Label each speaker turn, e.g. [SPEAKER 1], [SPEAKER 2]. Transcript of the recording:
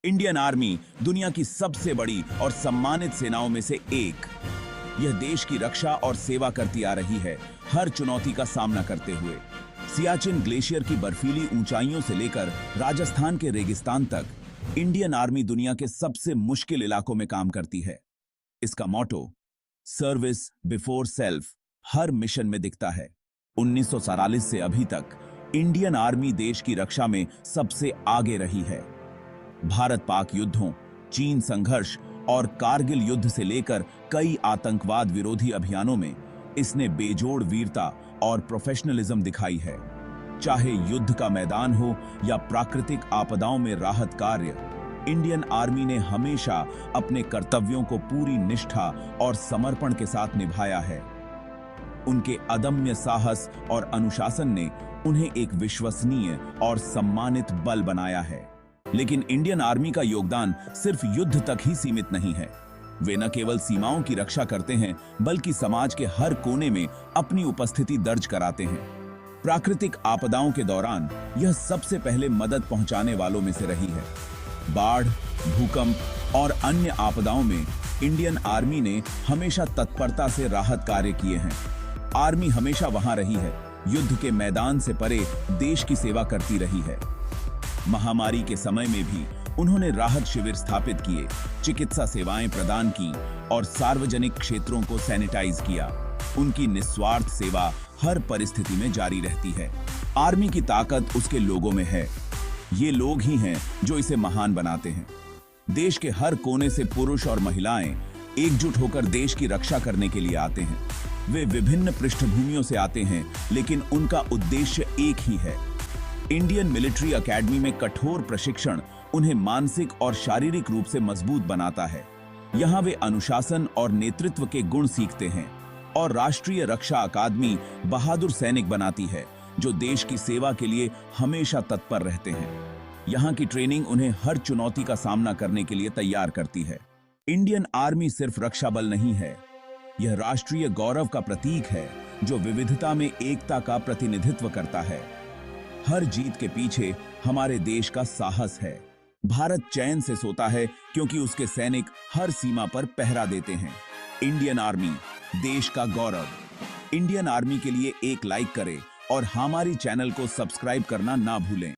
[SPEAKER 1] Indian army दुनिया की सबसे बड़ी और सम्मानित सेनाओं में से एक। यह देश की रक्षा और सेवा करती आ रही है, हर चुनौती का सामना करते हुए। सियाचिन ग्लेशियर की बर्फीली ऊंचाइयों से लेकर राजस्थान के रेगिस्तान तक इंडियन आर्मी दुनिया के सबसे मुश्किल इलाकों में काम करती है। इसका मोटो सर्विस बिफोर सेल्फ हर मिशन में दिखता है। 1947 से अभी तक इंडियन आर्मी देश की रक्षा में सबसे आगे रही है। भारत पाक युद्धों, चीन संघर्ष और कारगिल युद्ध से लेकर कई आतंकवाद विरोधी अभियानों में इसने बेजोड़ वीरता और प्रोफेशनलिज्म दिखाई है। चाहे युद्ध का मैदान हो या प्राकृतिक आपदाओं में राहत कार्य, इंडियन आर्मी ने हमेशा अपने कर्तव्यों को पूरी निष्ठा और समर्पण के साथ निभाया है। उनके अदम्य साहस और अनुशासन ने उन्हें एक विश्वसनीय और सम्मानित बल बनाया है। लेकिन इंडियन आर्मी का योगदान सिर्फ युद्ध तक ही सीमित नहीं है। वे न केवल सीमाओं की रक्षा करते हैं, बल्कि समाज के हर कोने में अपनी उपस्थिति दर्ज कराते हैं। प्राकृतिक आपदाओं के दौरान यह सबसे पहले मदद पहुंचाने वालों में से रही है। बाढ़, भूकंप और अन्य आपदाओं में इंडियन आर्मी ने हमेशा तत्परता से राहत कार्य किए हैं। आर्मी हमेशा वहां रही है, युद्ध के मैदान से परे देश की सेवा करती रही है। महामारी के समय में भी उन्होंने राहत शिविर स्थापित किए, चिकित्सा सेवाएं प्रदान की और सार्वजनिक क्षेत्रों को सैनिटाइज किया। उनकी निस्वार्थ सेवा हर परिस्थिति में जारी रहती है। आर्मी की ताकत उसके लोगों में है। ये लोग ही हैं जो इसे महान बनाते हैं। देश के हर कोने से पुरुष और महिलाएं एकजुट होकर देश की रक्षा करने के लिए आते हैं। वे विभिन्न पृष्ठभूमियों से आते हैं, लेकिन उनका उद्देश्य एक ही है। इंडियन मिलिट्री एकेडमी में कठोर प्रशिक्षण उन्हें मानसिक और शारीरिक रूप से मजबूत बनाता है। यहाँ वे अनुशासन और नेतृत्व के गुण सीखते हैं और राष्ट्रीय रक्षा अकादमी बहादुर सैनिक बनाती है, जो देश की सेवा के लिए हमेशा तत्पर रहते हैं। यहाँ की ट्रेनिंग उन्हें हर चुनौती का सामना करने के लिए तैयार करती है। इंडियन आर्मी सिर्फ रक्षा बल नहीं है, यह राष्ट्रीय गौरव का प्रतीक है, जो विविधता में एकता का प्रतिनिधित्व करता है। हर जीत के पीछे हमारे देश का साहस है। भारत चैन से सोता है क्योंकि उसके सैनिक हर सीमा पर पहरा देते हैं। इंडियन आर्मी, देश का गौरव। इंडियन आर्मी के लिए एक लाइक करें और हमारी चैनल को सब्सक्राइब करना ना भूलें।